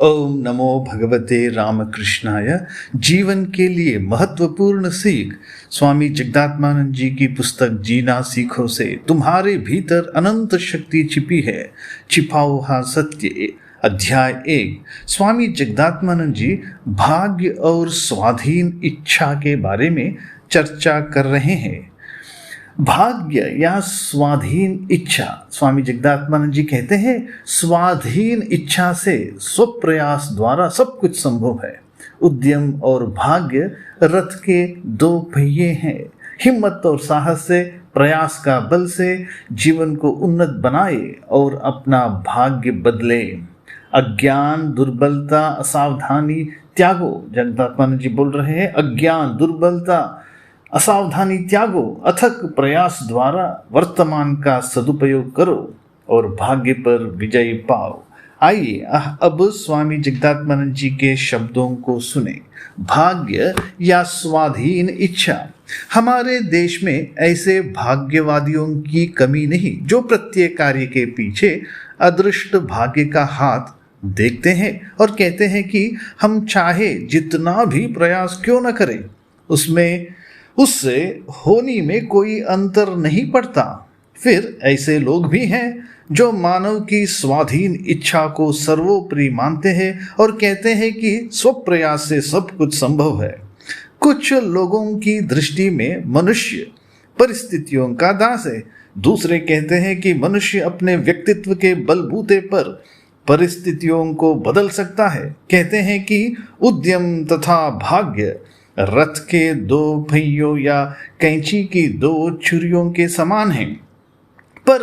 ओम नमो भगवते रामकृष्णाय। जीवन के लिए महत्वपूर्ण सीख स्वामी जगदात्मानंद जी की पुस्तक जीना सीखो से तुम्हारे भीतर अनंत शक्ति छिपी है, छिपाओ हा सत्य। अध्याय 1। स्वामी जगदात्मानंद जी भाग्य और स्वाधीन इच्छा के बारे में चर्चा कर रहे हैं। भाग्य या स्वाधीन इच्छा, स्वामी जगदात्मानंद जी कहते हैं, स्वाधीन इच्छा से स्वप्रयास द्वारा सब कुछ संभव है। उद्यम और भाग्य रथ के दो पहिए हैं। हिम्मत और साहस से, प्रयास का बल से जीवन को उन्नत बनाए और अपना भाग्य बदले। अज्ञान, दुर्बलता, असावधानी त्यागो। जगदात्मानंद जी बोल रहे हैं, अज्ञान, दुर्बलता, असावधानी त्यागो, अथक प्रयास द्वारा वर्तमान का सदुपयोग करो और भाग्य पर विजय पाओ। आइए अब स्वामी जगदात्मानंद जी के शब्दों को सुने। भाग्य या स्वाधीन इच्छा। हमारे देश में ऐसे भाग्यवादियों की कमी नहीं जो प्रत्येक कार्य के पीछे अदृष्ट भाग्य का हाथ देखते हैं और कहते हैं कि हम चाहे जितना भी प्रयास क्यों न करें, उससे होने में कोई अंतर नहीं पड़ता। फिर ऐसे लोग भी हैं जो मानव की स्वाधीन इच्छा को सर्वोपरि मानते हैं और कहते हैं कि स्वप्रयास से सब कुछ संभव है। कुछ लोगों की दृष्टि में मनुष्य परिस्थितियों का दास है। दूसरे कहते हैं कि मनुष्य अपने व्यक्तित्व के बलबूते पर परिस्थितियों को बदल सकता है। कहते हैं कि उद्यम तथा भाग्य रथ के दो पहियों या कैंची की दो छुरियों के समान हैं, पर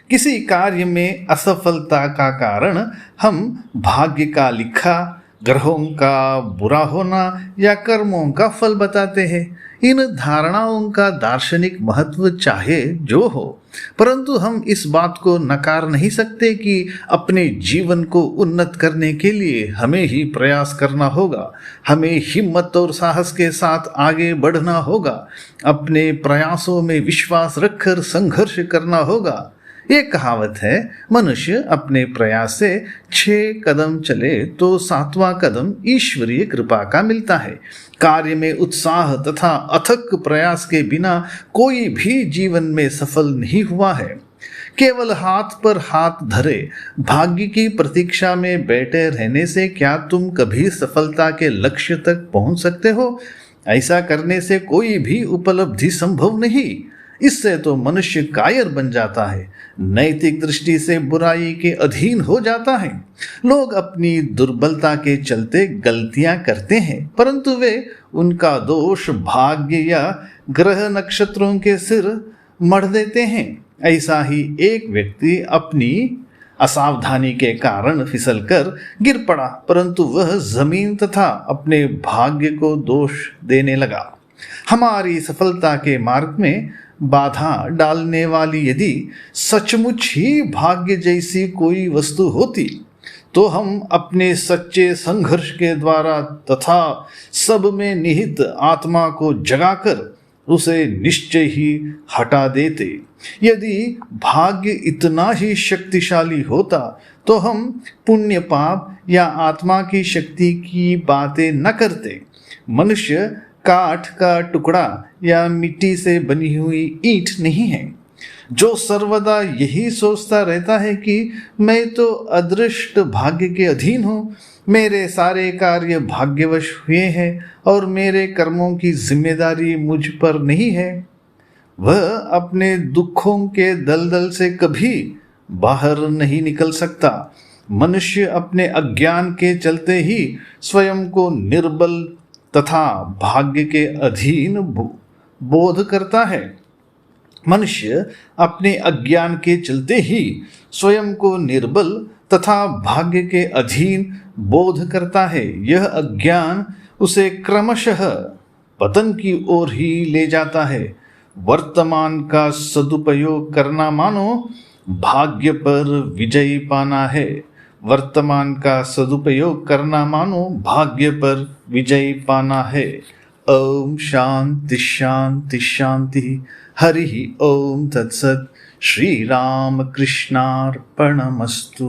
किसी कार्य में असफलता का कारण हम भाग्य का लिखा, ग्रहों का बुरा होना या कर्मों का फल बताते हैं। इन धारणाओं का दार्शनिक महत्व चाहे जो हो, परंतु हम इस बात को नकार नहीं सकते कि अपने जीवन को उन्नत करने के लिए हमें ही प्रयास करना होगा। हमें हिम्मत और साहस के साथ आगे बढ़ना होगा। अपने प्रयासों में विश्वास रखकर संघर्ष करना होगा। एक कहावत है, मनुष्य अपने प्रयास से 6 कदम चले तो 7वां कदम ईश्वरीय कृपा का मिलता है। कार्य में उत्साह तथा अथक प्रयास के बिना कोई भी जीवन में सफल नहीं हुआ है। केवल हाथ पर हाथ धरे भाग्य की प्रतीक्षा में बैठे रहने से क्या तुम कभी सफलता के लक्ष्य तक पहुंच सकते हो? ऐसा करने से कोई भी उपलब्धि संभव नहीं। इससे तो मनुष्य कायर बन जाता है, नैतिक दृष्टि से बुराई के अधीन हो जाता है। लोग अपनी दुर्बलता के चलते गलतियां करते हैं, परंतु वे उनका दोष भाग्य या ग्रह नक्षत्रों के सिर मढ़ देते हैं। ऐसा ही एक व्यक्ति अपनी असावधानी के कारण फिसलकर गिर पड़ा, परंतु वह जमीन तथा अपने भाग्य को दोष देने लगा। हमारी सफलता के मार्ग में बाधा डालने वाली यदि सचमुच ही भाग्य जैसी कोई वस्तु होती तो हम अपने सच्चे संघर्ष के द्वारा तथा सब में निहित आत्मा को जगाकर उसे निश्चय ही हटा देते। यदि भाग्य इतना ही शक्तिशाली होता तो हम पुण्य पाप या आत्मा की शक्ति की बातें न करते। मनुष्य काठ का टुकड़ा या मिट्टी से बनी हुई ईंट नहीं है जो सर्वदा यही सोचता रहता है कि मैं तो अदृष्ट भाग्य के अधीन हूँ, मेरे सारे कार्य भाग्यवश हुए हैं और मेरे कर्मों की जिम्मेदारी मुझ पर नहीं है। वह अपने दुखों के दलदल से कभी बाहर नहीं निकल सकता। मनुष्य अपने अज्ञान के चलते ही स्वयं को निर्बल तथा भाग्य के अधीन बोध करता है। मनुष्य अपने अज्ञान के चलते ही स्वयं को निर्बल तथा भाग्य के अधीन बोध करता है। यह अज्ञान उसे क्रमशः पतन की ओर ही ले जाता है। वर्तमान का सदुपयोग करना मानो भाग्य पर विजय पाना है। वर्तमान का सदुपयोग करना मानो भाग्य पर विजय पाना है। ओम शांति शांति शांति। हरि ओम तत्सत। श्री राम कृष्णार्पणमस्तु।